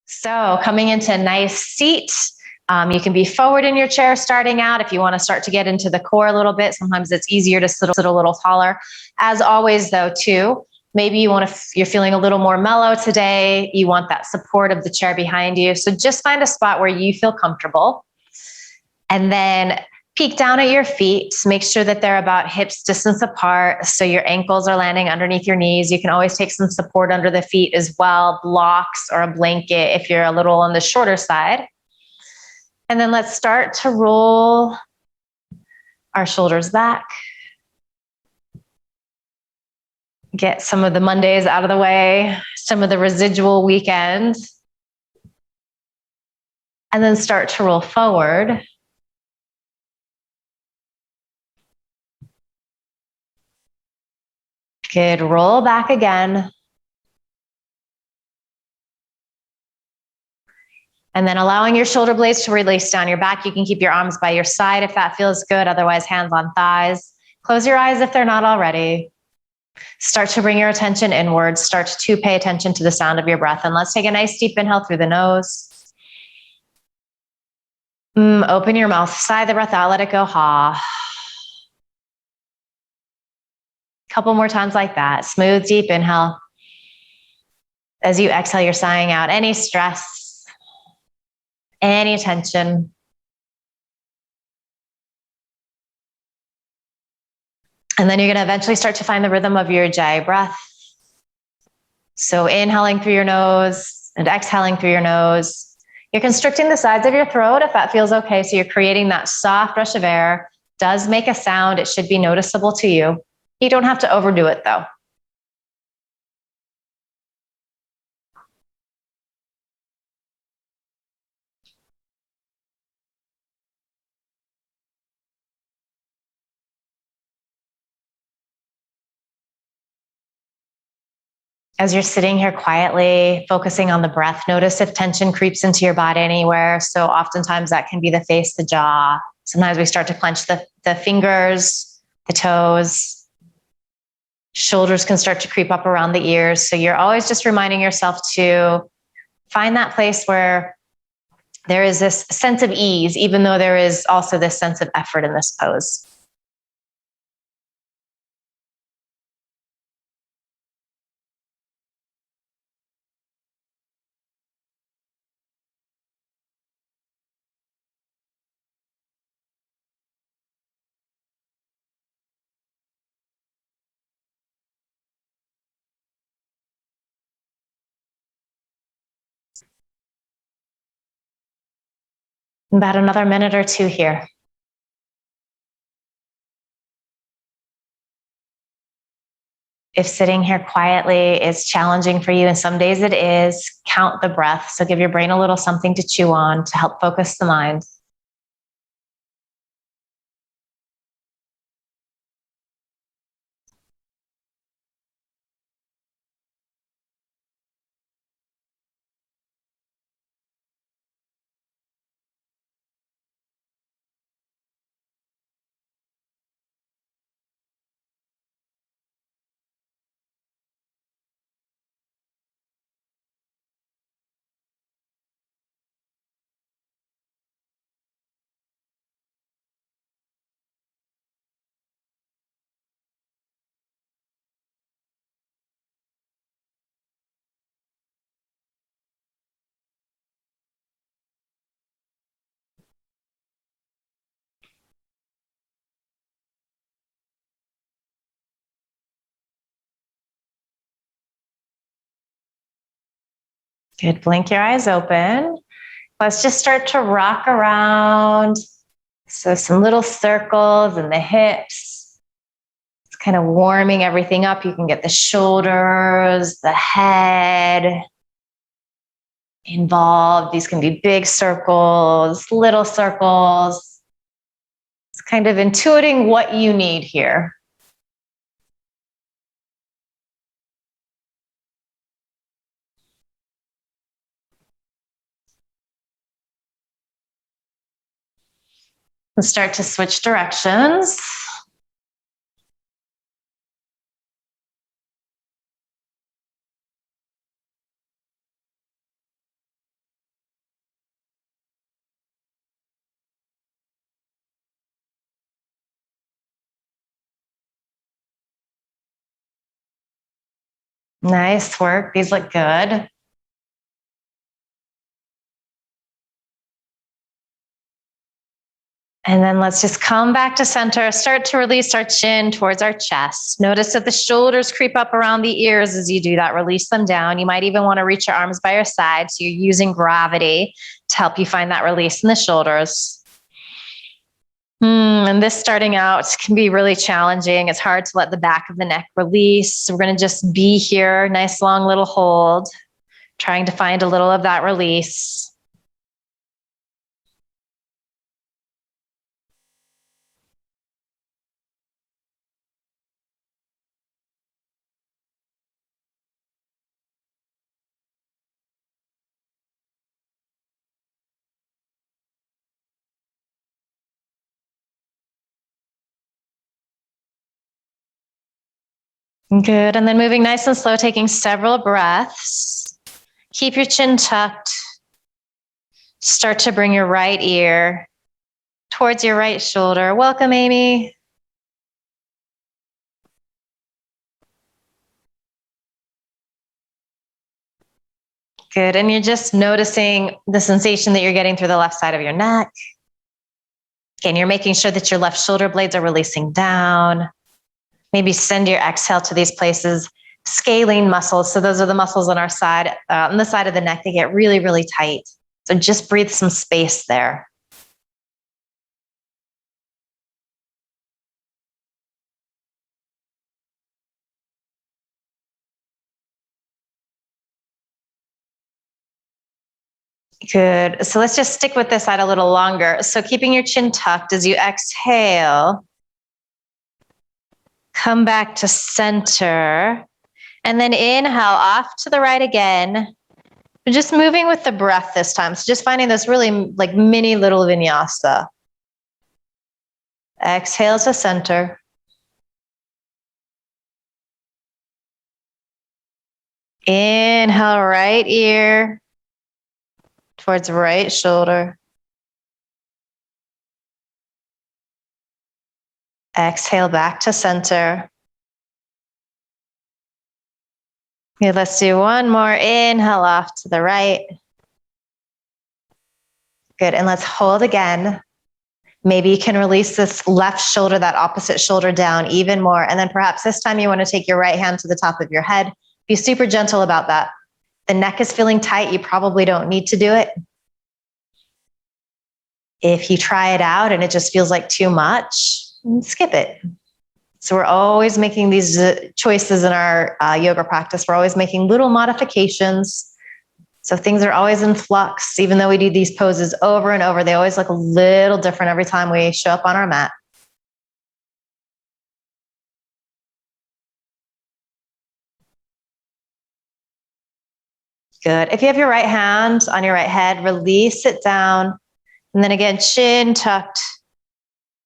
So coming into a nice seat, you can be forward in your chair starting out. If you want to start to get into the core a little bit, sometimes it's easier to sit a little taller. As always, though, too, maybe you're feeling a little more mellow today. You want that support of the chair behind you. So just find a spot where you feel comfortable. And then peek down at your feet. Make sure that they're about hips distance apart, so your ankles are landing underneath your knees. You can always take some support under the feet as well, blocks or a blanket if you're a little on the shorter side. And then let's start to roll our shoulders back. Get some of the Mondays out of the way, some of the residual weekend. And then start to roll forward. Good, roll back again. And then allowing your shoulder blades to release down your back. You can keep your arms by your side if that feels good. Otherwise, hands on thighs. Close your eyes if they're not already. Start to bring your attention inwards. Start to pay attention to the sound of your breath. And let's take a nice deep inhale through the nose. Open your mouth, sigh the breath out, let it go, ha. Couple more times like that. Smooth, deep inhale. As you exhale, you're sighing out any stress, any tension. And then you're going to eventually start to find the rhythm of your Ujjayi breath. So inhaling through your nose and exhaling through your nose. You're constricting the sides of your throat if that feels okay. So you're creating that soft rush of air. Does make a sound. It should be noticeable to you. You don't have to overdo it though. As you're sitting here quietly, focusing on the breath, notice if tension creeps into your body anywhere. So oftentimes that can be the face, the jaw. Sometimes we start to clench the fingers, the toes. Shoulders can start to creep up around the ears. So you're always just reminding yourself to find that place where there is this sense of ease, even though there is also this sense of effort in this pose. About another minute or two here. If sitting here quietly is challenging for you, and some days it is, count the breath. So give your brain a little something to chew on to help focus the mind. Good, blink your eyes open. Let's just start to rock around. So some little circles in the hips. It's kind of warming everything up. You can get the shoulders, the head involved. These can be big circles, little circles. It's kind of intuiting what you need here. And start to switch directions. Nice work. These look good. And then let's just come back to center, start to release our chin towards our chest. Notice that the shoulders creep up around the ears as you do that. Release them down. You might even want to reach your arms by your side. So you're using gravity to help you find that release in the shoulders. And this starting out can be really challenging. It's hard to let the back of the neck release. So we're going to just be here, nice long little hold, trying to find a little of that release. Good. And then moving nice and slow, taking several breaths. Keep your chin tucked. Start to bring your right ear towards your right shoulder. Welcome, Amy. Good. And you're just noticing the sensation that you're getting through the left side of your neck. Again, you're making sure that your left shoulder blades are releasing down. Maybe send your exhale to these places. Scalene muscles. So those are the muscles on our side, on the side of the neck. They get really, really tight. So just breathe some space there. Good. So let's just stick with this side a little longer. So keeping your chin tucked as you exhale, come back to center, and then inhale off to the right again. Just moving with the breath this time. So just finding this really like mini little vinyasa. Exhale to center. Inhale, right ear towards right shoulder. Exhale back to center. Okay, let's do one more. Inhale off to the right. Good. And let's hold again. Maybe you can release this left shoulder, that opposite shoulder down even more. And then perhaps this time you want to take your right hand to the top of your head. Be super gentle about that. The neck is feeling tight. You probably don't need to do it. If you try it out and it just feels like too much, skip it. So we're always making these choices in our yoga practice. We're always making little modifications. So things are always in flux. Even though we do these poses over and over, they always look a little different every time we show up on our mat. Good. If you have your right hand on your right head, release it down. And then again, chin tucked.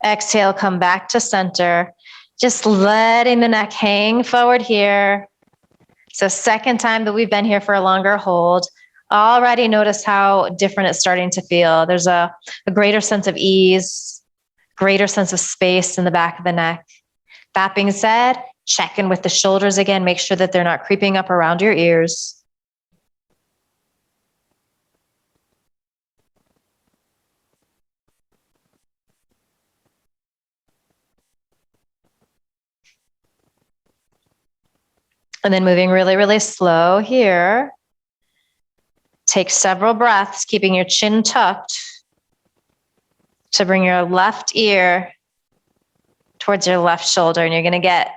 Exhale, come back to center. Just letting the neck hang forward here. So second time that we've been here for a longer hold. Already notice how different it's starting to feel. There's a greater sense of ease, greater sense of space in the back of the neck. That being said, check in with the shoulders again. Make sure that they're not creeping up around your ears. And then moving really, really slow here. Take several breaths, keeping your chin tucked to bring your left ear towards your left shoulder. And you're going to get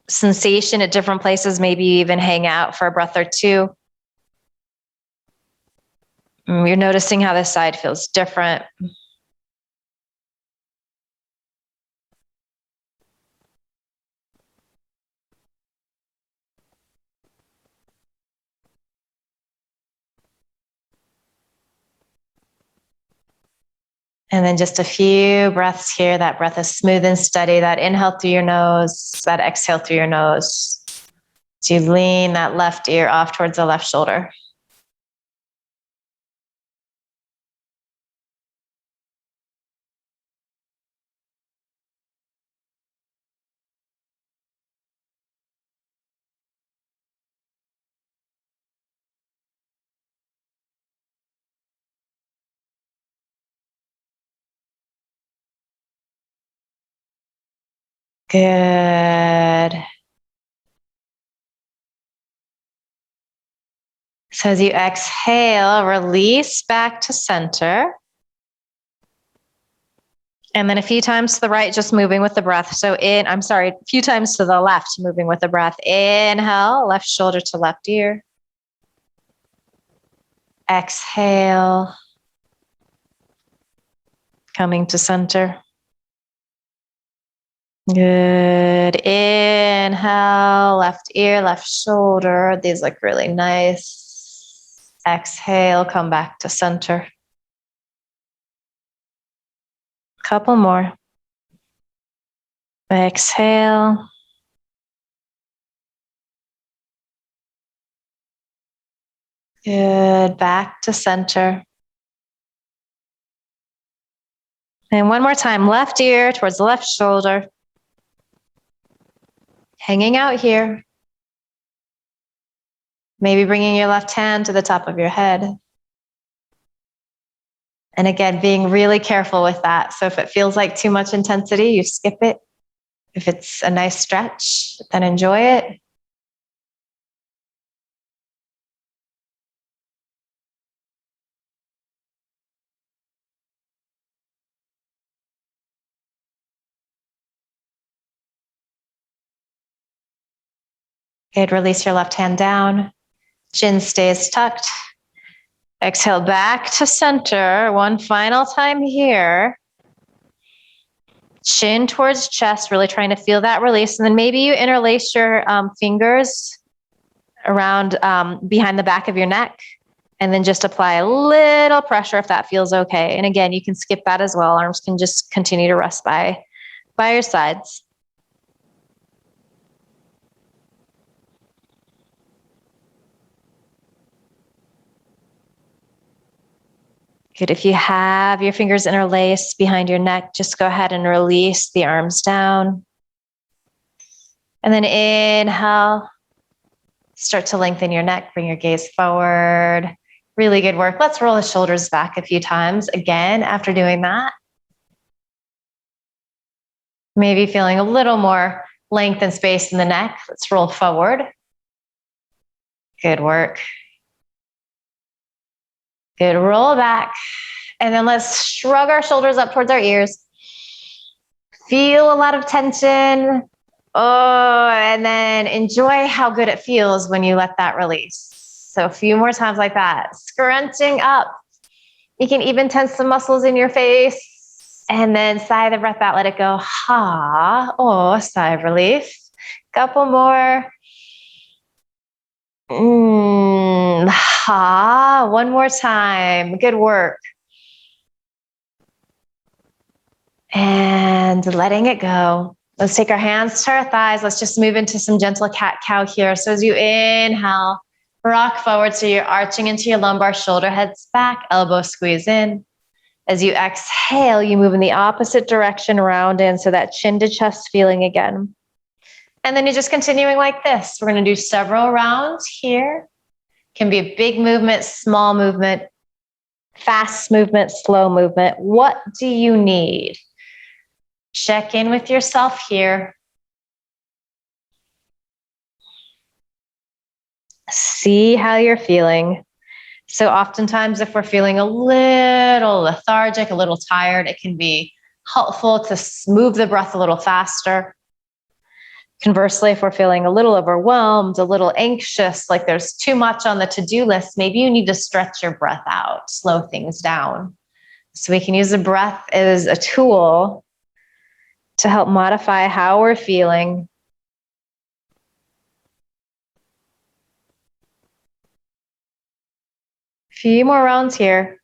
sensation at different places, maybe even hang out for a breath or two. You're noticing how this side feels different. And then just a few breaths here. That breath is smooth and steady. That inhale through your nose, that exhale through your nose. So you lean that left ear off towards the left shoulder. Good. So as you exhale, release back to center. And then a few times to the right, just moving with the breath. So a few times to the left, moving with the breath. Inhale, left shoulder to left ear. Exhale, coming to center. Good. Inhale, left ear, left shoulder. These look really nice. Exhale, come back to center. Couple more. Exhale. Good. Back to center. And one more time, left ear towards the left shoulder. Hanging out here. Maybe bringing your left hand to the top of your head. And again, being really careful with that. So if it feels like too much intensity, you skip it. If it's a nice stretch, then enjoy it. Good. Release your left hand down. Chin stays tucked. Exhale back to center. One final time here. Chin towards chest, really trying to feel that release. And then maybe you interlace your fingers around behind the back of your neck. And then just apply a little pressure if that feels okay. And again, you can skip that as well. Arms can just continue to rest by your sides. Good. If you have your fingers interlaced behind your neck, just go ahead and release the arms down. And then inhale. Start to lengthen your neck. Bring your gaze forward. Really good work. Let's roll the shoulders back a few times. Again, after doing that, maybe feeling a little more length and space in the neck. Let's roll forward. Good work. Good. Roll back. And then let's shrug our shoulders up towards our ears. Feel a lot of tension. Oh, and then enjoy how good it feels when you let that release. So a few more times like that. Scrunching up. You can even tense the muscles in your face. And then sigh the breath out. Let it go. Ha. Oh, sigh of relief. Couple more. Ha. One more time. Good work. And letting it go. Let's take our hands to our thighs. Let's just move into some gentle cat-cow here. So as you inhale, rock forward so you're arching into your lumbar, shoulder heads back, elbow squeeze in. As you exhale, you move in the opposite direction, round in, so that chin to chest feeling again. And then you're just continuing like this. We're going to do several rounds here. Can be a big movement, small movement, fast movement, slow movement. What do you need? Check in with yourself here. See how you're feeling. So oftentimes if we're feeling a little lethargic, a little tired, it can be helpful to move the breath a little faster. Conversely, if we're feeling a little overwhelmed, a little anxious, like there's too much on the to-do list, maybe you need to stretch your breath out, slow things down. So we can use the breath as a tool to help modify how we're feeling. Few more rounds here.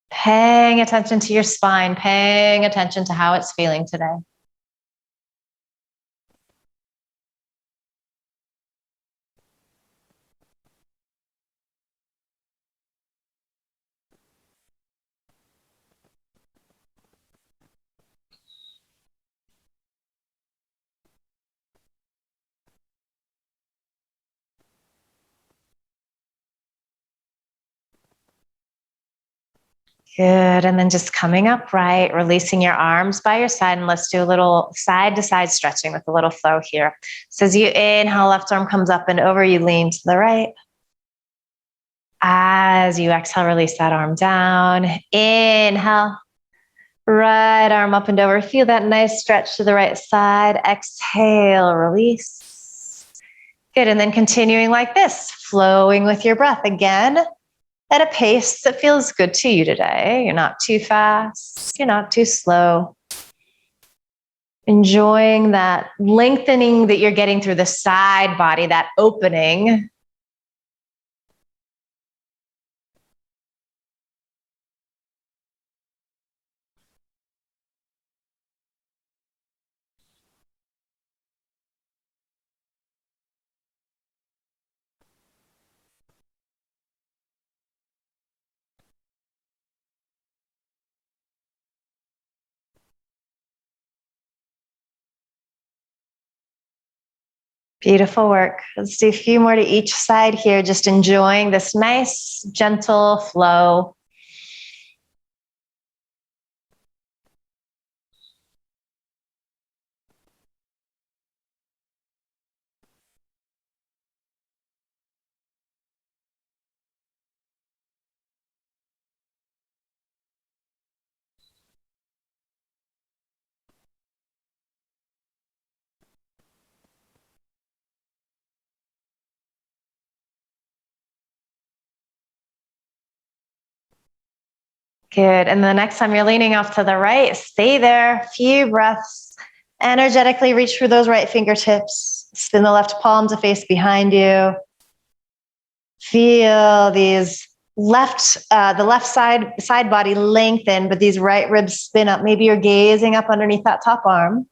Paying attention to your spine, paying attention to how it's feeling today. Good. And then just coming upright, releasing your arms by your side. And let's do a little side to side stretching with a little flow here. So as you inhale, left arm comes up and over, you lean to the right. As you exhale, release that arm down. Inhale, right arm up and over. Feel that nice stretch to the right side. Exhale, release. Good. And then continuing like this, flowing with your breath again at a pace that feels good to you today. You're not too fast. You're not too slow. Enjoying that lengthening that you're getting through the side body, that opening. Beautiful work. Let's do a few more to each side here, just enjoying this nice, gentle flow. Good. And the next time you're leaning off to the right, stay there. A few breaths. Energetically reach for those right fingertips. Spin the left palm to face behind you. Feel these the left side body lengthen, but these right ribs spin up. Maybe you're gazing up underneath that top arm.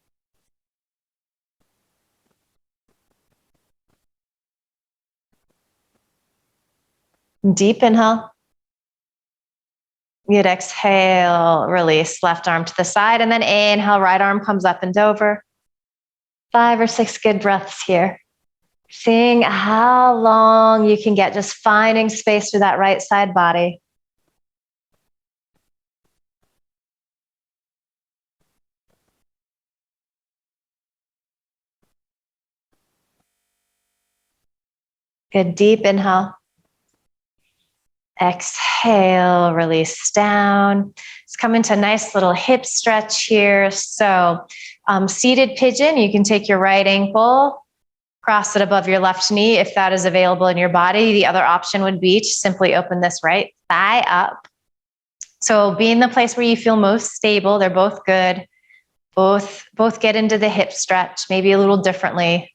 Deep inhale. Good. Exhale, release left arm to the side, and then inhale, right arm comes up and over. 5 or 6 good breaths here. Seeing how long you can get, just finding space through that right side body. Good. Deep inhale. Exhale, release down. Let's come into a nice little hip stretch here. So seated pigeon, you can take your right ankle, cross it above your left knee if that is available in your body. The other option would be to simply open this right thigh up. So be in the place where you feel most stable. They're both good. Both get into the hip stretch, maybe a little differently.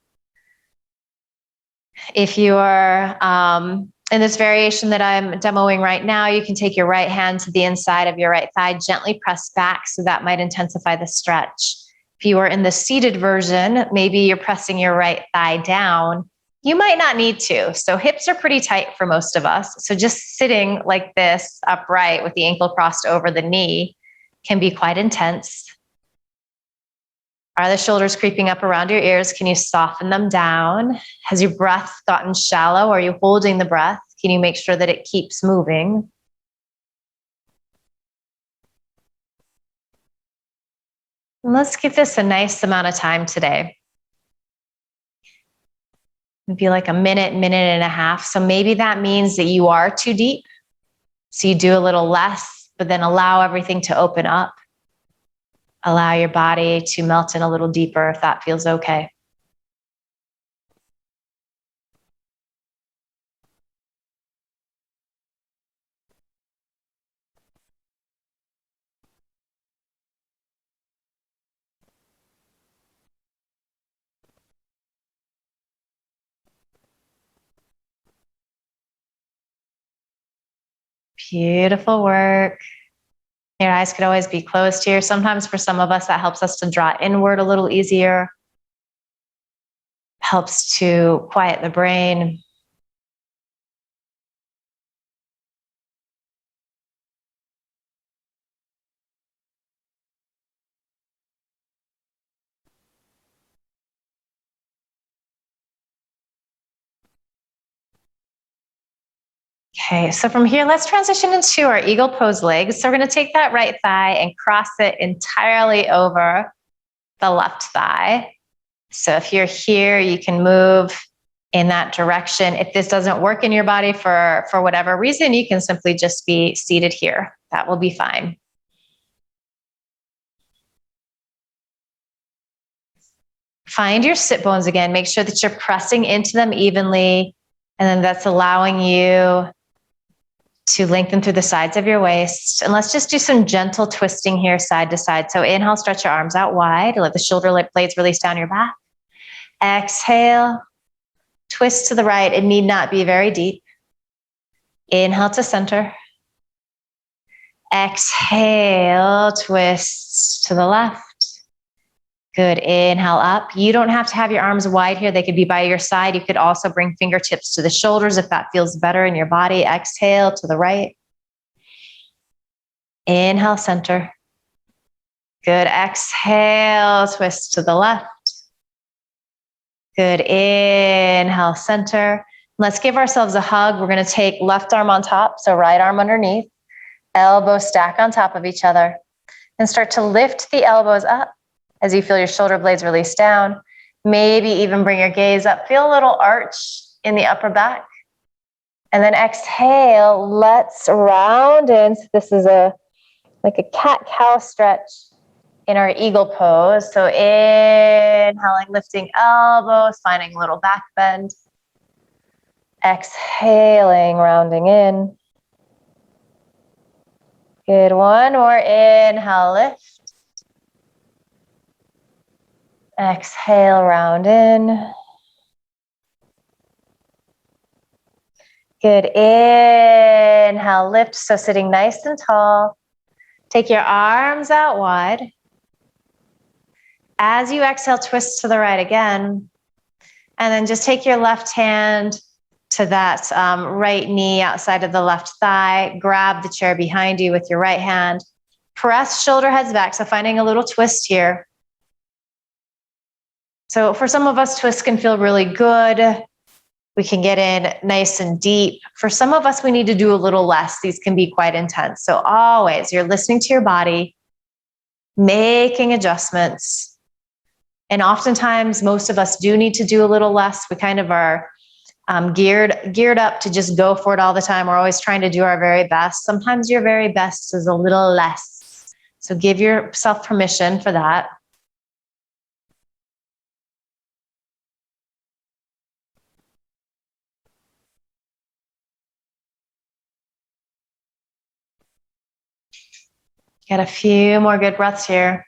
If you are in this variation that I'm demoing right now, you can take your right hand to the inside of your right thigh, gently press back, so that might intensify the stretch. If you are in the seated version, maybe you're pressing your right thigh down. You might not need to. So hips are pretty tight for most of us. So just sitting like this upright with the ankle crossed over the knee can be quite intense. Are the shoulders creeping up around your ears? Can you soften them down? Has your breath gotten shallow? Are you holding the breath? Can you make sure that it keeps moving? And let's give this a nice amount of time today. Maybe like a minute, minute and a half. So maybe that means that you are too deep. So you do a little less, but then allow everything to open up. Allow your body to melt in a little deeper if that feels okay. Beautiful work. Your eyes could always be closed here. Sometimes for some of us, that helps us to draw inward a little easier. Helps to quiet the brain. Okay, so from here, let's transition into our eagle pose legs. So we're going to take that right thigh and cross it entirely over the left thigh. So if you're here, you can move in that direction. If this doesn't work in your body for whatever reason, you can simply just be seated here. That will be fine. Find your sit bones again. Make sure that you're pressing into them evenly, and then that's allowing you to lengthen through the sides of your waist. And let's just do some gentle twisting here, side to side. So inhale, stretch your arms out wide. Let the shoulder blades release down your back. Exhale, twist to the right. It need not be very deep. Inhale to center. Exhale, twist to the left. Good. Inhale up. You don't have to have your arms wide here. They could be by your side. You could also bring fingertips to the shoulders if that feels better in your body. Exhale to the right. Inhale, center. Good. Exhale, twist to the left. Good. Inhale, center. Let's give ourselves a hug. We're going to take left arm on top, so right arm underneath. Elbows stack on top of each other. And start to lift the elbows up as you feel your shoulder blades release down. Maybe even bring your gaze up. Feel a little arch in the upper back. And then exhale, let's round in. So this is like a cat-cow stretch in our eagle pose. So inhaling, lifting elbows, finding a little back bend. Exhaling, rounding in. Good. One more. Inhale, lift. Exhale, round in. Good. Inhale, lift. So sitting nice and tall. Take your arms out wide. As you exhale, twist to the right again. And then just take your left hand to that right knee outside of the left thigh. Grab the chair behind you with your right hand. Press shoulder heads back. So finding a little twist here. So for some of us, twists can feel really good. We can get in nice and deep. For some of us, we need to do a little less. These can be quite intense. So always, you're listening to your body, making adjustments. And oftentimes, most of us do need to do a little less. We kind of are geared up to just go for it all the time. We're always trying to do our very best. Sometimes your very best is a little less. So give yourself permission for that. Get a few more good breaths here.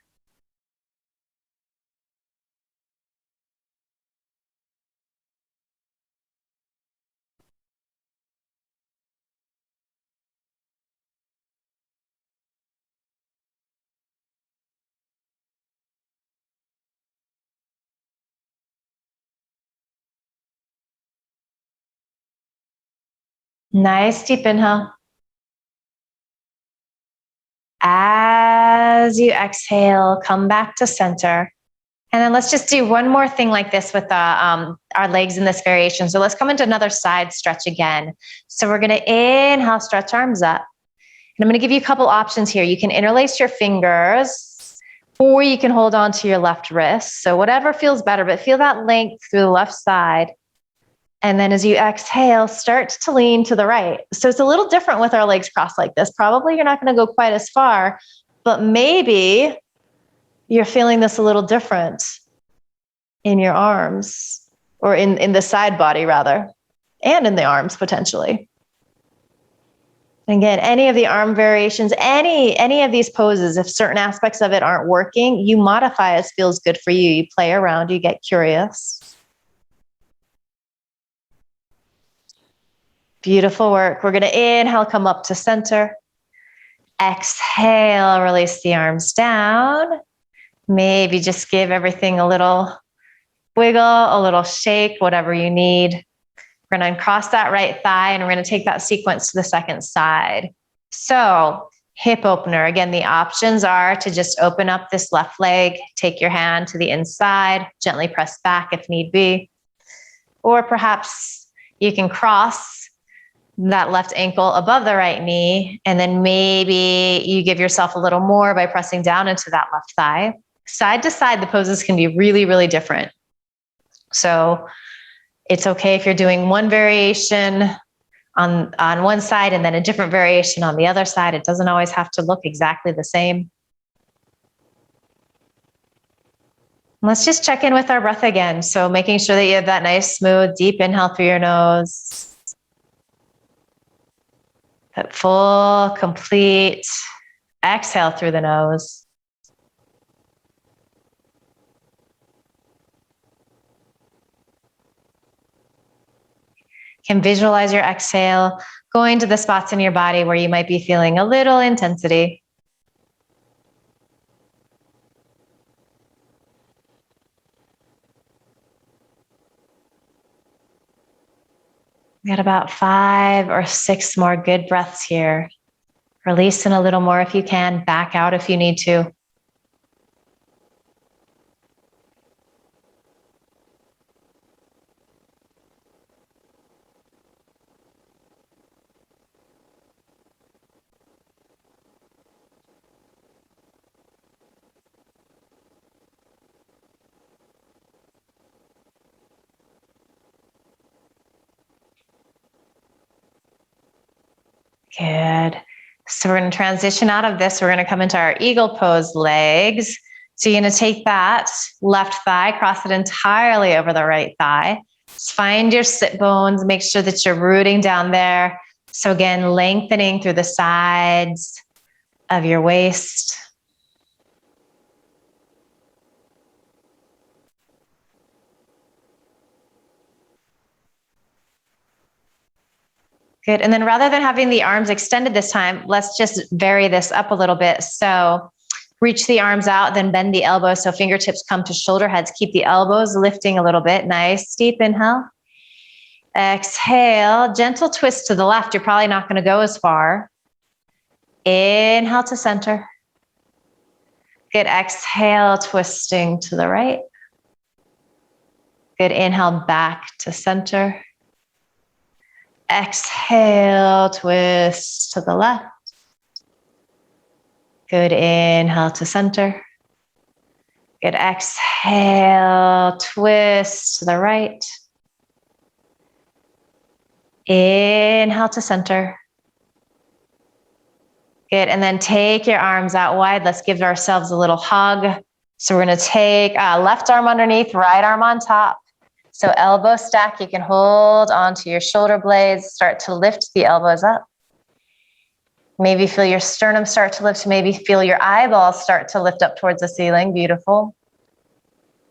Nice deep inhale. As you exhale, come back to center. And then let's just do one more thing like this with our legs in this variation. So let's come into another side stretch again. So we're going to inhale, stretch arms up. And I'm going to give you a couple options here. You can interlace your fingers, or you can hold on to your left wrist. So whatever feels better, but feel that length through the left side. And then as you exhale, start to lean to the right. So it's a little different with our legs crossed like this. Probably you're not going to go quite as far, but maybe you're feeling this a little different in your arms, or in the side body rather, and in the arms potentially. Again, any of the arm variations, any of these poses, if certain aspects of it aren't working, you modify as feels good for you. You play around, you get curious. Beautiful work. We're going to inhale, come up to center. Exhale, release the arms down. Maybe just give everything a little wiggle, a little shake, whatever you need. We're going to uncross that right thigh, and we're going to take that sequence to the second side. So hip opener. Again, the options are to just open up this left leg, take your hand to the inside, gently press back if need be. Or perhaps you can cross that left ankle above the right knee. And then maybe you give yourself a little more by pressing down into that left thigh. Side to side, the poses can be really, really different. So it's okay if you're doing one variation on one side and then a different variation on the other side. It doesn't always have to look exactly the same. Let's just check in with our breath again. So making sure that you have that nice, smooth, deep inhale through your nose. That full, complete exhale through the nose. You can visualize your exhale going to the spots in your body where you might be feeling a little intensity. We got about 5 or 6 more good breaths here. Release in a little more if you can, back out if you need to. Good. So we're going to transition out of this. We're going to come into our eagle pose legs. So you're going to take that left thigh, cross it entirely over the right thigh. Just find your sit bones. Make sure that you're rooting down there. So again, lengthening through the sides of your waist. Good. And then rather than having the arms extended this time, let's just vary this up a little bit. So reach the arms out, then bend the elbows so fingertips come to shoulder heads. Keep the elbows lifting a little bit. Nice, deep inhale. Exhale, gentle twist to the left. You're probably not going to go as far. Inhale to center. Good. Exhale, twisting to the right. Good. Inhale back to center. Exhale, twist to the left. Good. Inhale to center. Good. Exhale, twist to the right. Inhale to center. Good. And then take your arms out wide. Let's give ourselves a little hug. So we're going to take left arm underneath, right arm on top. So elbow stack, you can hold onto your shoulder blades, start to lift the elbows up. Maybe feel your sternum start to lift, maybe feel your eyeballs start to lift up towards the ceiling. Beautiful.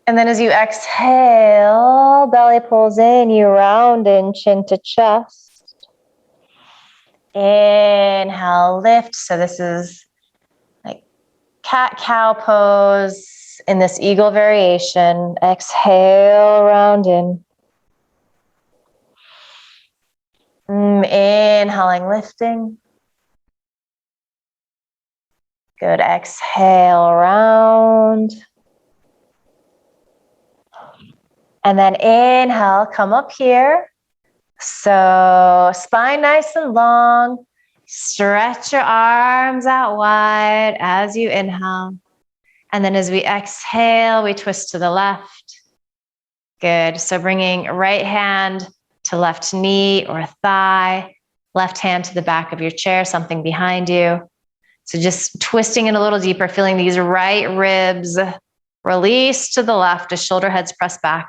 And then as you exhale, belly pulls in, you round in chin to chest. Inhale, lift. So this is like cat-cow pose in this eagle variation. Exhale, round in. Inhaling, lifting. Good. Exhale, round. And then inhale, come up here. So spine nice and long. Stretch your arms out wide as you inhale. And then as we exhale, we twist to the left. Good. So bringing right hand to left knee or thigh, left hand to the back of your chair, something behind you. So just twisting it a little deeper, feeling these right ribs release to the left as shoulder heads press back.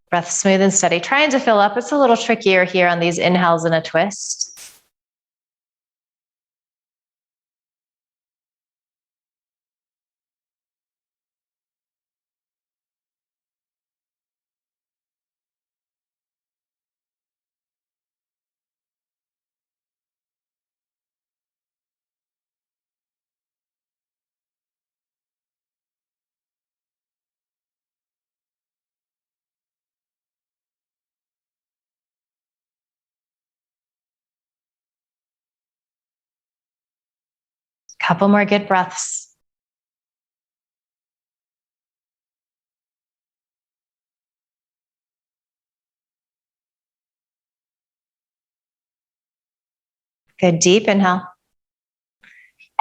Breath smooth and steady. Trying to fill up. It's a little trickier here on these inhales in a twist. Couple more good breaths. Good, deep inhale.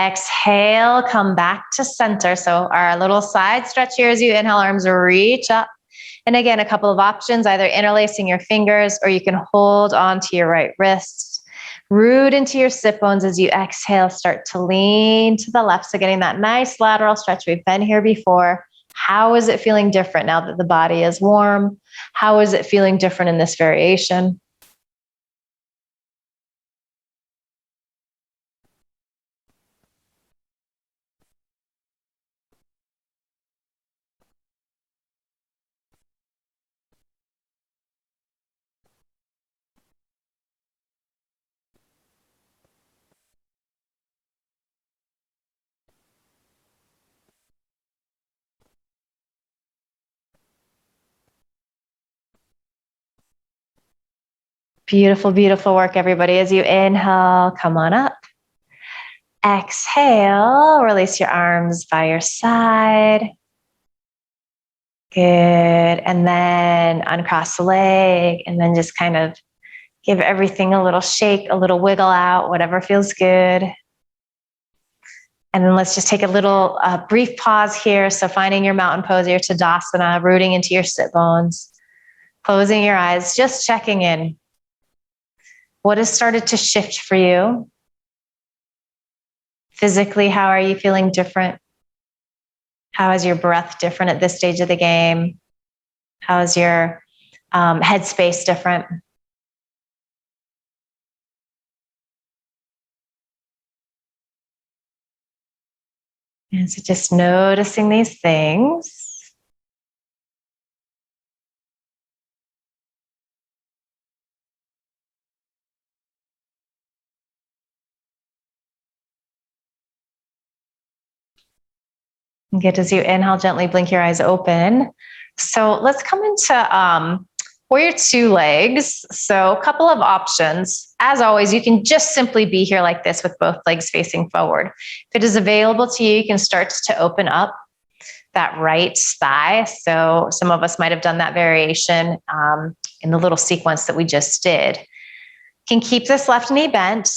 Exhale, come back to center. So our little side stretch here as you inhale, arms reach up. And again, a couple of options, either interlacing your fingers or you can hold onto your right wrist. Root into your sit bones as you exhale, start to lean to the left. So getting that nice lateral stretch. We've been here before. How is it feeling different now that the body is warm? How is it feeling different in this variation? Beautiful, beautiful work, everybody. As you inhale, come on up. Exhale, release your arms by your side. Good. And then uncross the leg and then just kind of give everything a little shake, a little wiggle out, whatever feels good. And then let's just take a little brief pause here. So finding your mountain pose, your Tadasana, rooting into your sit bones, closing your eyes, just checking in. What has started to shift for you? Physically, how are you feeling different? How is your breath different at this stage of the game? How is your headspace different? And so just noticing these things. Good. As you inhale, gently blink your eyes open. So let's come into warrior two legs. So a couple of options. As always, you can just simply be here like this with both legs facing forward. If it is available to you, you can start to open up that right thigh. So some of us might have done that variation in the little sequence that we just did. You can keep this left knee bent.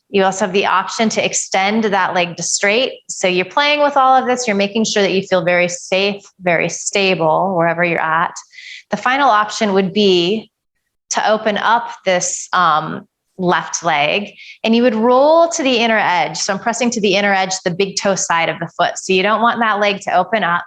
You also have the option to extend that leg to straight. So you're playing with all of this. You're making sure that you feel very safe, very stable wherever you're at. The final option would be to open up this left leg and you would roll to the inner edge. So I'm pressing to the inner edge, the big toe side of the foot. So you don't want that leg to open up.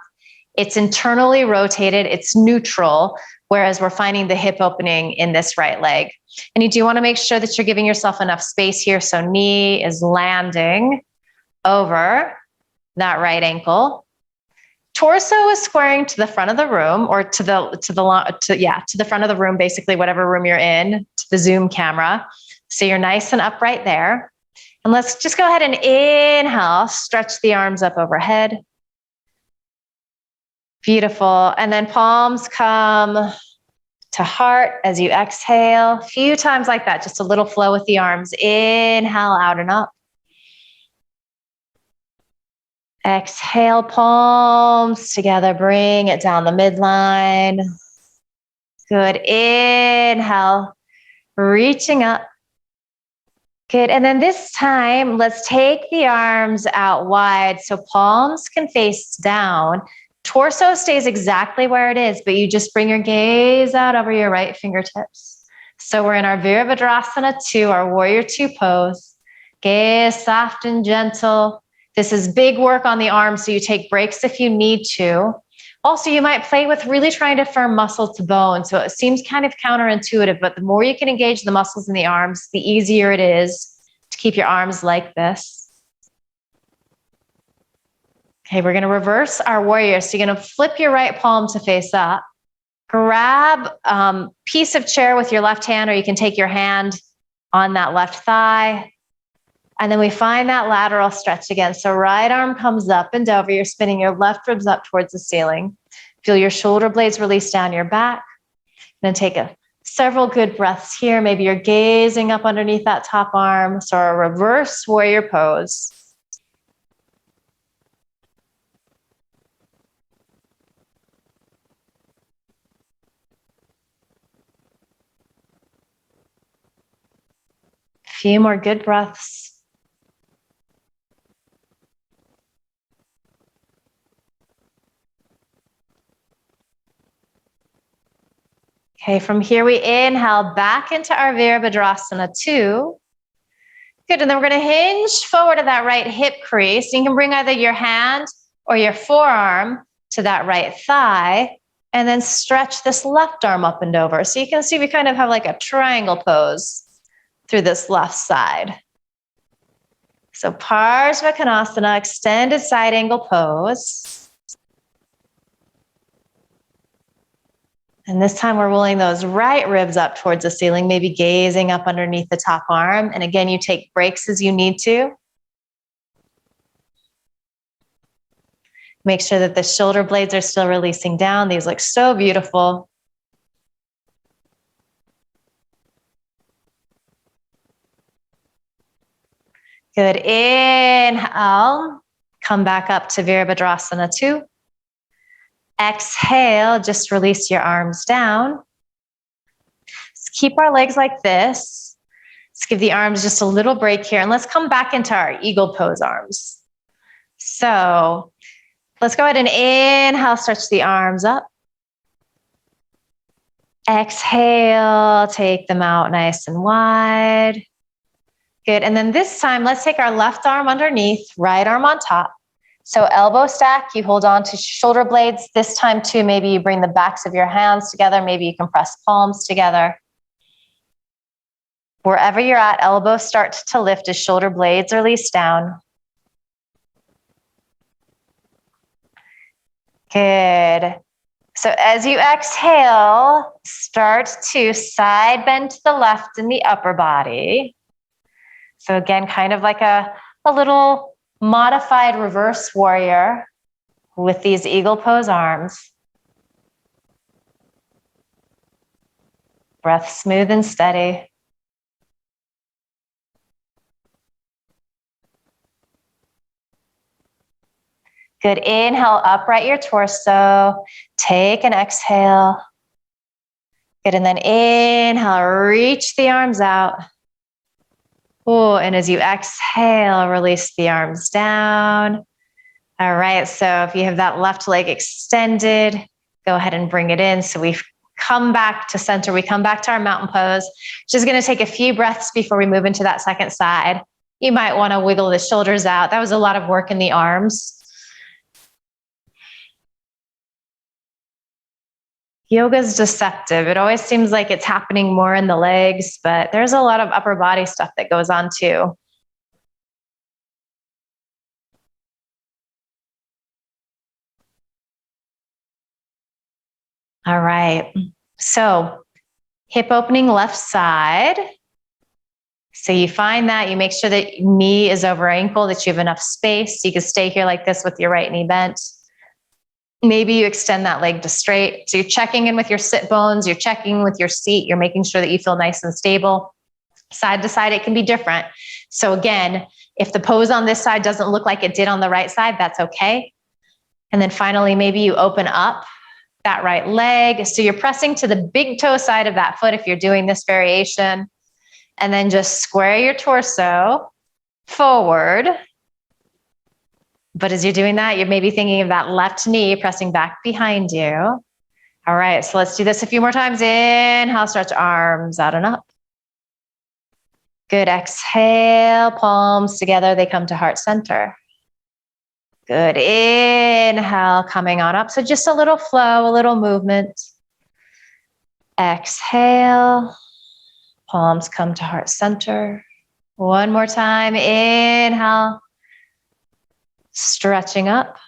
It's internally rotated. It's neutral, whereas we're finding the hip opening in this right leg. And you do want to make sure that you're giving yourself enough space here. So knee is landing over that right ankle. Torso is squaring to the front of the room or to the front of the room, basically whatever room you're in, to the Zoom camera. So you're nice and upright there. And let's just go ahead and inhale, stretch the arms up overhead. Beautiful. And then palms come to heart as you exhale. A few times like that, just a little flow with the arms. Inhale, out and up. Exhale, palms together, bring it down the midline. Good. Inhale, reaching up. Good. And then this time, let's take the arms out wide so palms can face down. Torso stays exactly where it is, but you just bring your gaze out over your right fingertips. So we're in our Virabhadrasana 2, our warrior 2 pose. Gaze soft and gentle. This is big work on the arms, so you take breaks if you need to. Also, you might play with really trying to firm muscle to bone. So it seems kind of counterintuitive, but the more you can engage the muscles in the arms, the easier it is to keep your arms like this. Okay, we're going to reverse our warrior. So you're going to flip your right palm to face up. Grab a piece of chair with your left hand, or you can take your hand on that left thigh. And then we find that lateral stretch again. So right arm comes up and over. You're spinning your left ribs up towards the ceiling. Feel your shoulder blades release down your back. Then take several good breaths here. Maybe you're gazing up underneath that top arm. So a reverse warrior pose. Few more good breaths. Okay, from here we inhale back into our Virabhadrasana 2. Good, and then we're going to hinge forward to that right hip crease. You can bring either your hand or your forearm to that right thigh, and then stretch this left arm up and over. So you can see we kind of have like a triangle pose through this left side. So Parsvakonasana, extended side angle pose. And this time we're rolling those right ribs up towards the ceiling, maybe gazing up underneath the top arm. And again, you take breaks as you need to. Make sure that the shoulder blades are still releasing down. These look so beautiful. Good. Inhale. Come back up to Virabhadrasana 2. Exhale. Just release your arms down. Let's keep our legs like this. Let's give the arms just a little break here. And let's come back into our eagle pose arms. So let's go ahead and inhale. Stretch the arms up. Exhale. Take them out nice and wide. Good. And then this time, let's take our left arm underneath, right arm on top. So elbow stack, you hold on to shoulder blades. This time too, maybe you bring the backs of your hands together. Maybe you can press palms together. Wherever you're at, elbows start to lift as shoulder blades release down. Good. So as you exhale, start to side bend to the left in the upper body. So again, kind of like a little modified reverse warrior with these eagle pose arms. Breath smooth and steady. Good. Inhale, upright your torso. Take an exhale. Good. And then inhale, reach the arms out. Oh, and as you exhale, release the arms down. All right. So if you have that left leg extended, go ahead and bring it in. So we've come back to center. We come back to our mountain pose. Just going to take a few breaths before we move into that second side. You might want to wiggle the shoulders out. That was a lot of work in the arms. Yoga is deceptive. It always seems like it's happening more in the legs, but there's a lot of upper body stuff that goes on too. All right. So hip opening left side. So you find that, you make sure that knee is over ankle, that you have enough space. So you can stay here like this with your right knee bent. Maybe you extend that leg to straight. So you're checking in with your sit bones, you're checking with your seat, you're making sure that you feel nice and stable. Side to side, it can be different. So again, if the pose on this side doesn't look like it did on the right side, that's okay. And then finally, maybe you open up that right leg. So you're pressing to the big toe side of that foot if you're doing this variation. And then just square your torso forward. But as you're doing that, you're maybe thinking of that left knee pressing back behind you. All right, so let's do this a few more times. Inhale, stretch arms out and up. Good, exhale, palms together, they come to heart center. Good, inhale, coming on up. So just a little flow, a little movement. Exhale, palms come to heart center. One more time, inhale. Stretching up.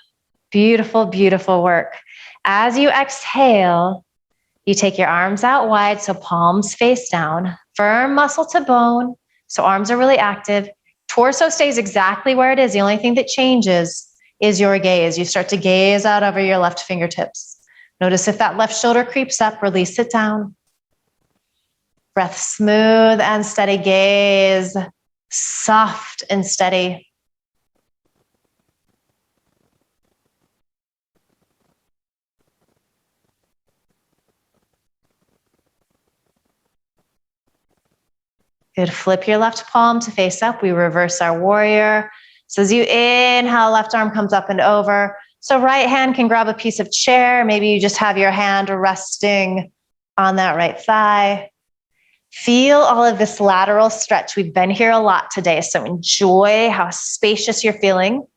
Beautiful, beautiful work. As you exhale, you take your arms out wide, so palms face down. Firm muscle to bone, so arms are really active. Torso stays exactly where it is. The only thing that changes is your gaze. You start to gaze out over your left fingertips. Notice if that left shoulder creeps up, release it down. Breath smooth and steady, gaze soft and steady. Good. Flip your left palm to face up. We reverse our warrior. So as you inhale, left arm comes up and over. So right hand can grab a piece of chair. Maybe you just have your hand resting on that right thigh. Feel all of this lateral stretch. We've been here a lot today, so enjoy how spacious you're feeling.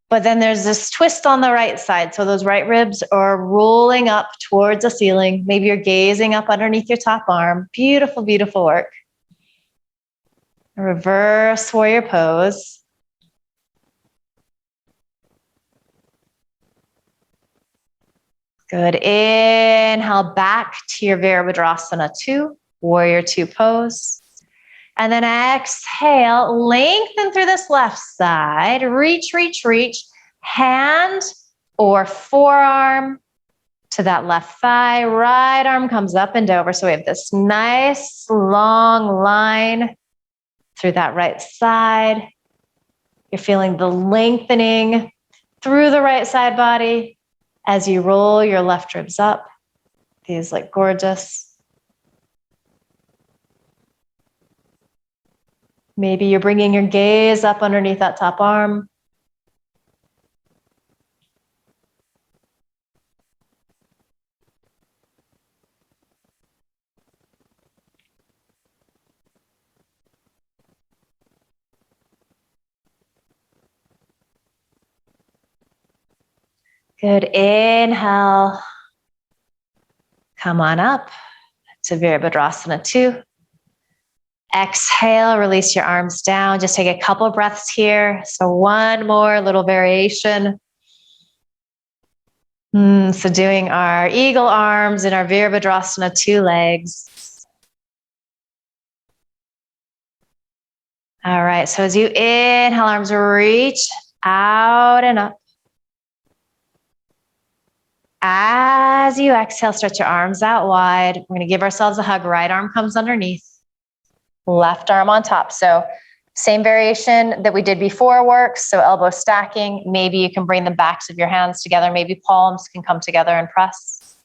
But then there's this twist on the right side. So those right ribs are rolling up towards the ceiling. Maybe you're gazing up underneath your top arm. Beautiful, beautiful work. Reverse warrior pose. Good. Inhale back to your Virabhadrasana 2, warrior 2 pose. And then exhale, lengthen through this left side. Reach, reach, reach. Hand or forearm to that left thigh. Right arm comes up and over. So we have this nice long line through that right side. You're feeling the lengthening through the right side body as you roll your left ribs up. These look gorgeous. Maybe you're bringing your gaze up underneath that top arm. Good. Inhale. Come on up to Virabhadrasana 2. Exhale, release your arms down. Just take a couple breaths here. So one more little variation. So doing our eagle arms in our Virabhadrasana 2 legs. All right, so as you inhale, arms reach out and up. As you exhale, stretch your arms out wide. We're going to give ourselves a hug. Right arm comes underneath. Left arm on top. So same variation that we did before works. So elbow stacking. Maybe you can bring the backs of your hands together. Maybe palms can come together and press.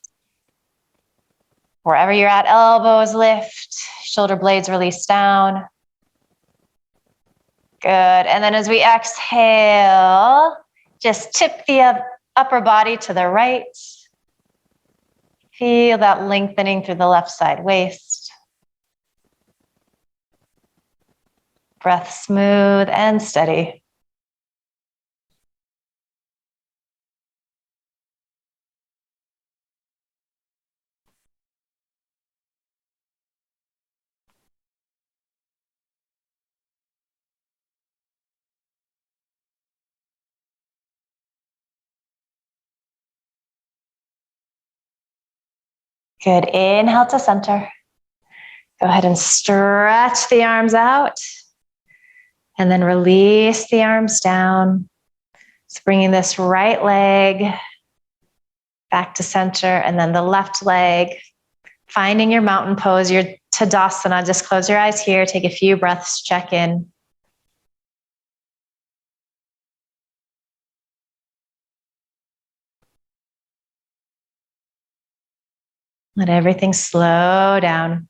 Wherever you're at, elbows lift. Shoulder blades release down. Good. And then as we exhale, just tip the upper body to the right. Feel that lengthening through the left side waist. Breath smooth and steady. Good. Inhale to center. Go ahead and stretch the arms out. And then release the arms down. So bringing this right leg back to center, and then the left leg. Finding your mountain pose, your Tadasana. Just close your eyes here. Take a few breaths. Check in. Let everything slow down.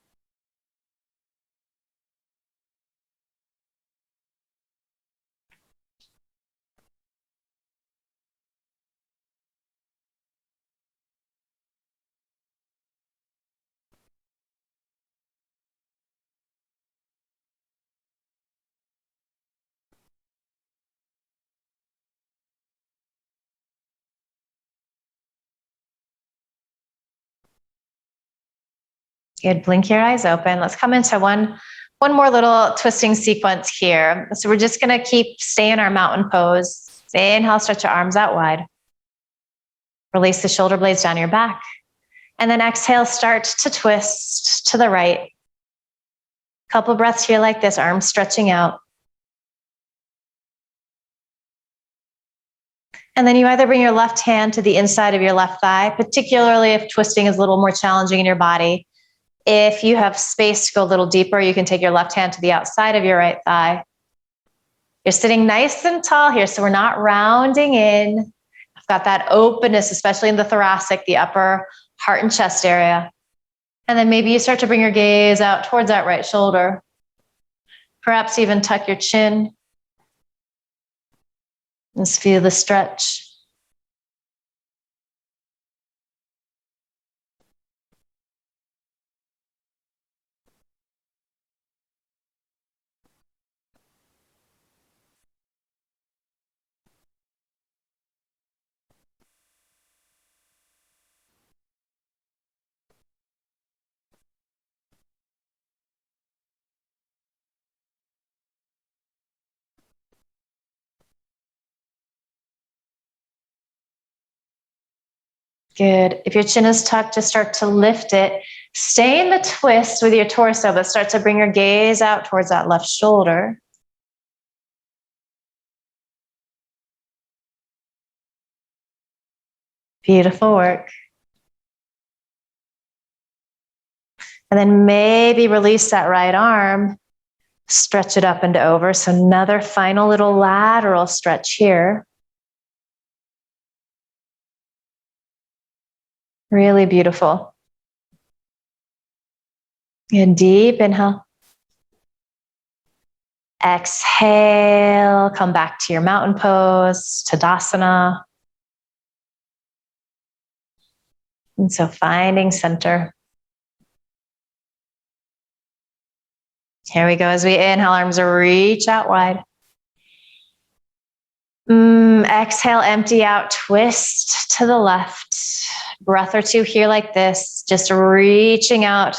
Good. Blink your eyes open. Let's come into one more little twisting sequence here. So we're just going to keep staying our mountain pose. Inhale, stretch your arms out wide. Release the shoulder blades down your back. And then exhale, start to twist to the right. Couple breaths here like this, arms stretching out. And then you either bring your left hand to the inside of your left thigh, particularly if twisting is a little more challenging in your body. If you have space to go a little deeper, you can take your left hand to the outside of your right thigh. You're sitting nice and tall here, so we're not rounding in. I've got that openness, especially in the thoracic, the upper heart and chest area. And then maybe you start to bring your gaze out towards that right shoulder. Perhaps even tuck your chin. Just feel the stretch. Good. If your chin is tucked, just start to lift it. Stay in the twist with your torso, but start to bring your gaze out towards that left shoulder. Beautiful work. And then maybe release that right arm, stretch it up and over. So another final little lateral stretch here. Really beautiful. And deep inhale. Exhale, come back to your mountain pose, Tadasana. And so finding center. Here we go. As we inhale, arms reach out wide. Exhale, empty out, twist to the left. Breath or two here like this, just reaching out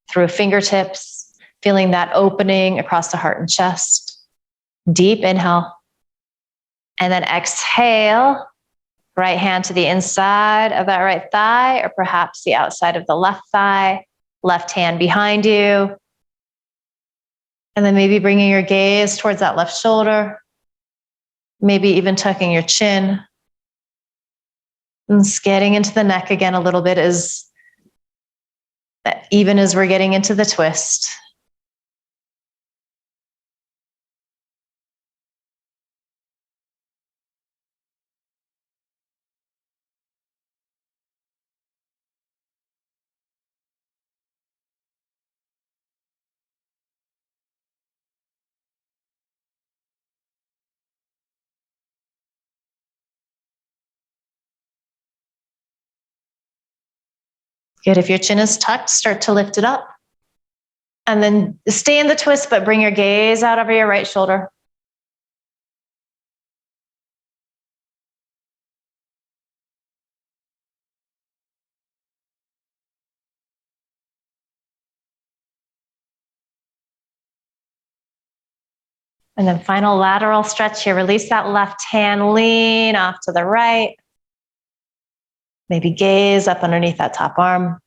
through fingertips, feeling that opening across the heart and chest. Deep inhale. And then exhale, right hand to the inside of that right thigh, or perhaps the outside of the left thigh, left hand behind you. And then maybe bringing your gaze towards that left shoulder, maybe even tucking your chin. And just getting into the neck again a little bit, even as we're getting into the twist. Good. If your chin is tucked, start to lift it up. And then stay in the twist, but bring your gaze out over your right shoulder. And then final lateral stretch here. Release that left hand, lean off to the right. Maybe gaze up underneath that top arm.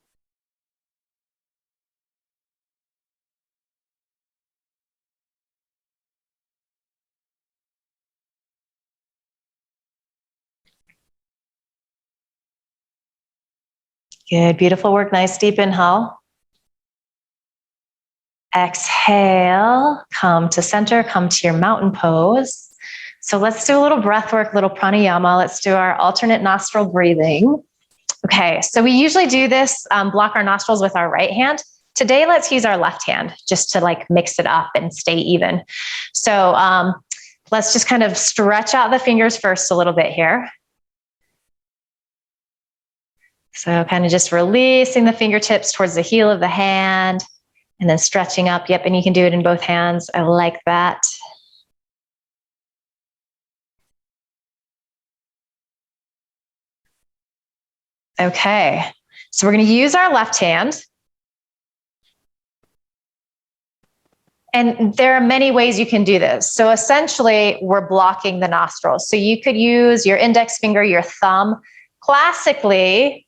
Good, beautiful work. Nice deep inhale. Exhale, come to center, come to your mountain pose. So let's do a little breath work, little pranayama. Let's do our alternate nostril breathing. Okay, so we usually do this, block our nostrils with our right hand. Today, let's use our left hand just to like mix it up and stay even. So let's just kind of stretch out the fingers first a little bit here. So kind of just releasing the fingertips towards the heel of the hand and then stretching up. Yep, and you can do it in both hands. I like that. Okay, so we're going to use our left hand. And there are many ways you can do this. So essentially, we're blocking the nostrils. So you could use your index finger, your thumb. Classically,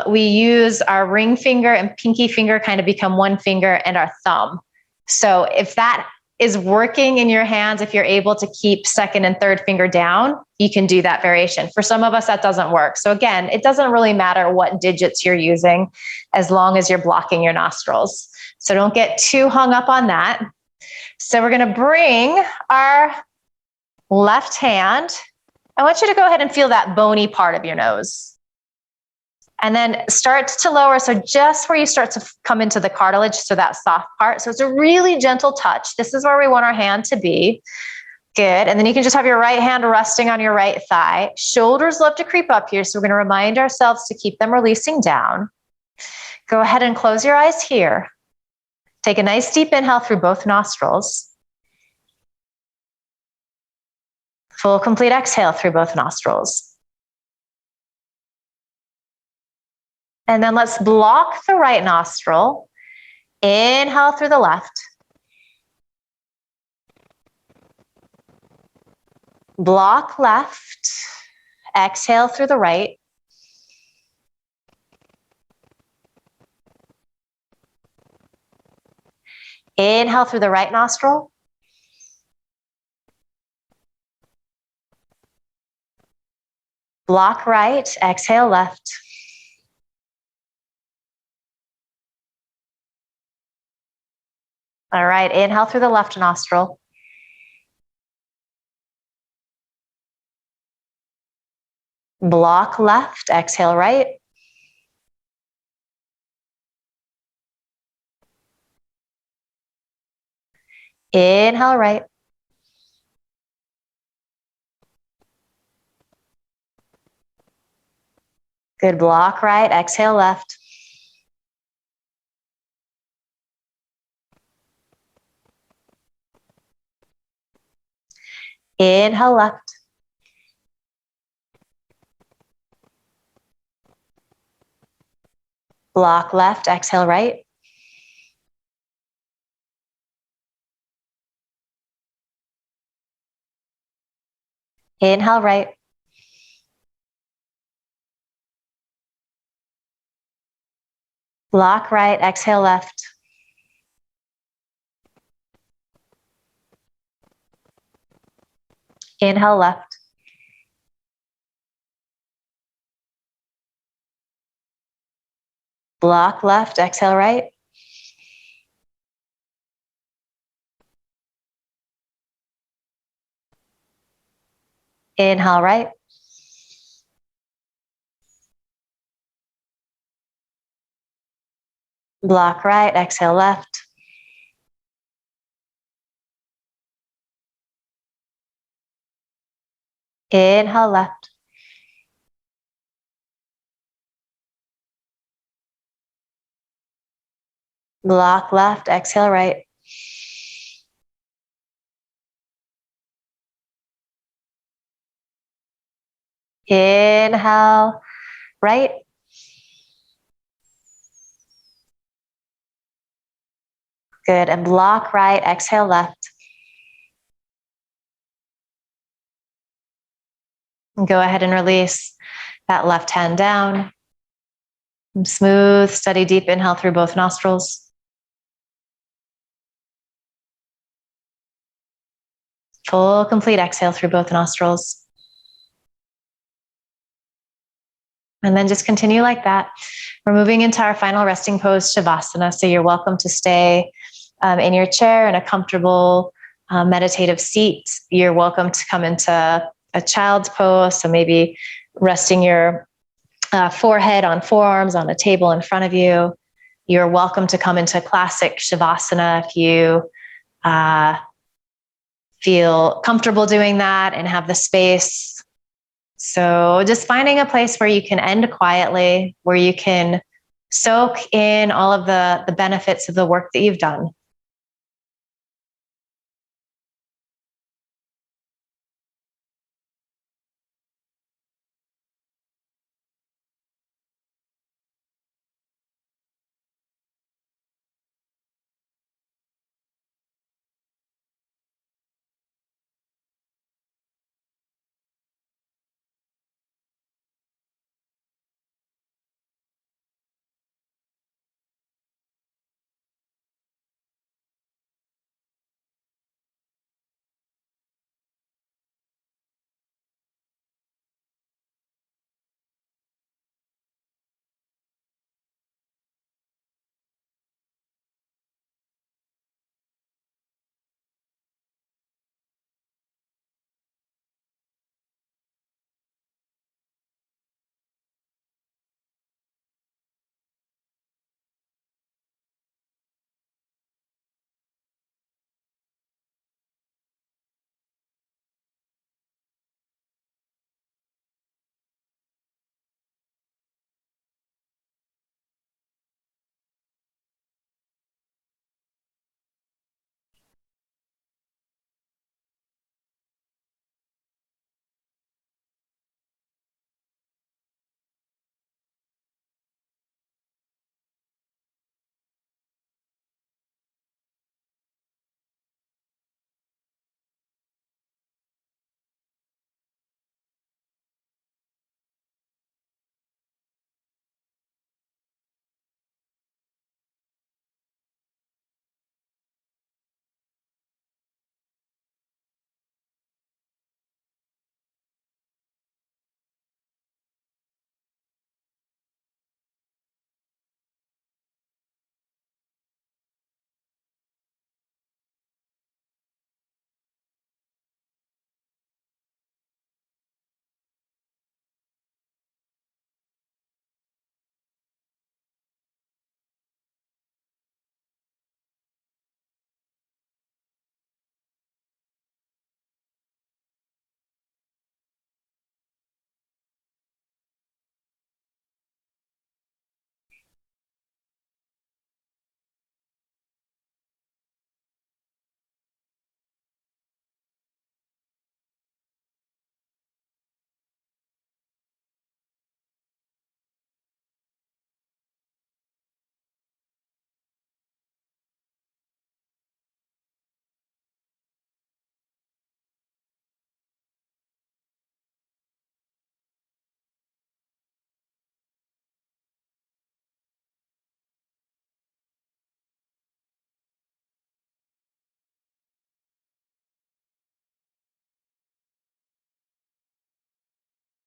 we use our ring finger and pinky finger kind of become one finger and our thumb. So if that is working in your hands, if you're able to keep second and third finger down, you can do that variation. For some of us, that doesn't work. So again, it doesn't really matter what digits you're using as long as you're blocking your nostrils. So don't get too hung up on that. So we're going to bring our left hand. I want you to go ahead and feel that bony part of your nose. And then start to lower. So just where you start to come into the cartilage, so that soft part. So it's a really gentle touch. This is where we want our hand to be. Good. And then you can just have your right hand resting on your right thigh. Shoulders love to creep up here. So we're going to remind ourselves to keep them releasing down. Go ahead and close your eyes here. Take a nice deep inhale through both nostrils. Full complete exhale through both nostrils. And then let's block the right nostril. Inhale through the left. Block left. Exhale through the right. Inhale through the right nostril. Block right. Exhale left. All right, inhale through the left nostril. Block left, exhale right. Inhale right. Good, block right, exhale left. Inhale left. Block left, exhale right. Inhale right. Block right, exhale left. Inhale left. Block left, exhale right. Inhale right. Block right, exhale left. Inhale left. Block left, exhale right. Inhale right. Good, and block right, exhale left. And go ahead and release that left hand down. Smooth, steady, deep inhale through both nostrils. Full, complete exhale through both nostrils. And then just continue like that. We're moving into our final resting pose, Shavasana. So you're welcome to stay in your chair in a comfortable meditative seat. You're welcome to come into a child's pose. So maybe resting your forehead on forearms on a table in front of you. You're welcome to come into classic Shavasana if you feel comfortable doing that and have the space. So just finding a place where you can end quietly, where you can soak in all of the benefits of the work that you've done.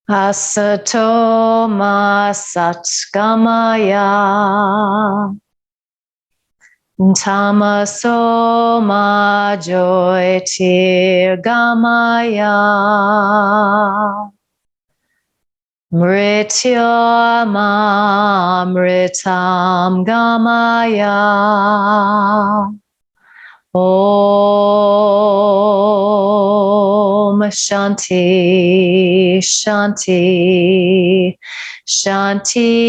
Asato ma satgamaya. Tamaso ma jyotirgamaya. Mrityamamritam gamaya. Om Shanti Shanti Shanti.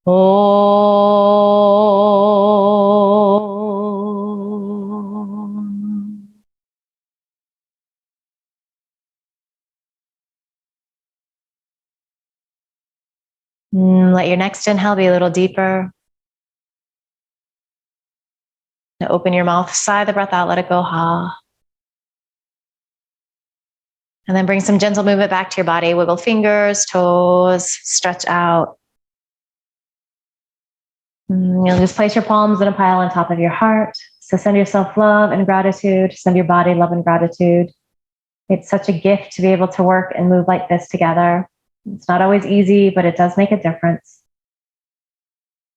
Om. Let your next inhale be a little deeper. Now open your mouth, sigh the breath out, let it go, ha. And then bring some gentle movement back to your body. Wiggle fingers, toes, stretch out. You'll just place your palms in a pile on top of your heart. So send yourself love and gratitude. Send your body love and gratitude. It's such a gift to be able to work and move like this together. It's not always easy, but it does make a difference.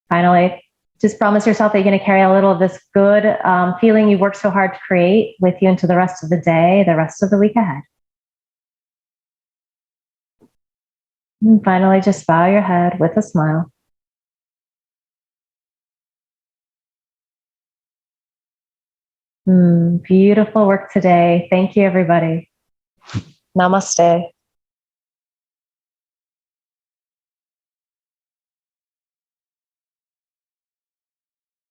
Finally, just promise yourself that you're going to carry a little of this good feeling you worked so hard to create with you into the rest of the day, the rest of the week ahead. And finally, just bow your head with a smile. Beautiful work today. Thank you, everybody. Namaste.